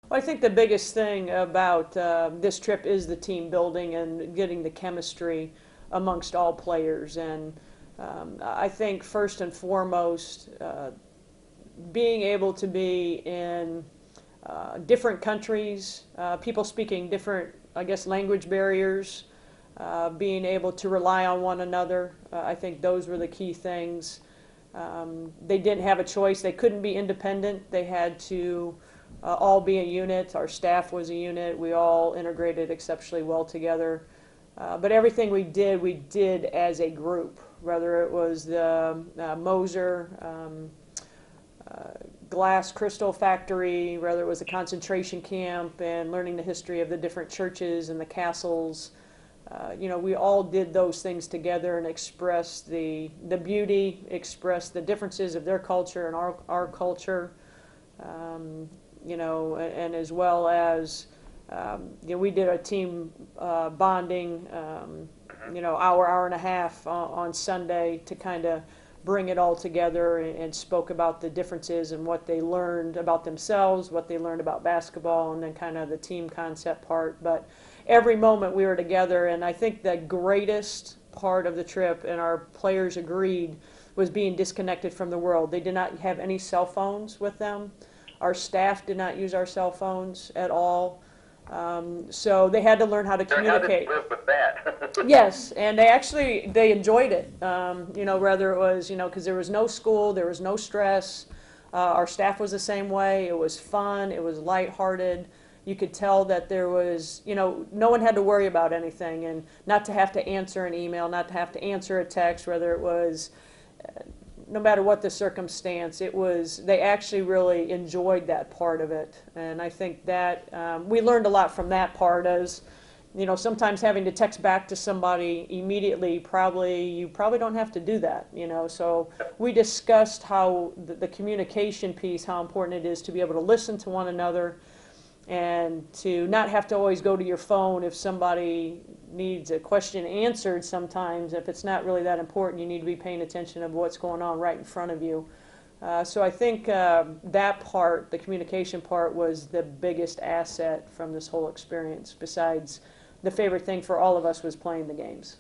Well, I think the biggest thing about this trip is the team building and getting the chemistry amongst all players. And I think first and foremost, being able to be in different countries, people speaking different, I guess, language barriers, being able to rely on one another. I think those were the key things. They didn't have a choice. They couldn't be independent. They had to all be a unit. Our staff was a unit. We all integrated exceptionally well together. But everything we did as a group, whether it was the Moser glass crystal factory, whether it was a concentration camp and learning the history of the different churches and the castles. We all did those things together and expressed the beauty, expressed the differences of their culture and our culture, and as well as, we did a team bonding, hour and a half on Sunday to kind of bring it all together and spoke about the differences and what they learned about themselves, what they learned about basketball, and then kind of the team concept part. But every moment we were together, and I think the greatest part of the trip, and our players agreed, was being disconnected from the world. They did not have any cell phones with them. Our staff did not use our cell phones at all. So they had to learn how to communicate. How did you live with that? Yes, and they enjoyed it. Whether it was, because there was no school, there was no stress. Our staff was the same way. It was fun. It was lighthearted. You could tell that there was, no one had to worry about anything, and not to have to answer an email, not to have to answer a text, whether it was, no matter what the circumstance, they actually really enjoyed that part of it. And I think that we learned a lot from that part as, sometimes having to text back to somebody immediately, you probably don't have to do that, So we discussed how the communication piece, how important it is to be able to listen to one another and to not have to always go to your phone if somebody needs a question answered. Sometimes if it's not really that important, you need to be paying attention of what's going on right in front of you. So I think that part, the communication part, was the biggest asset from this whole experience, besides the favorite thing for all of us was playing the games.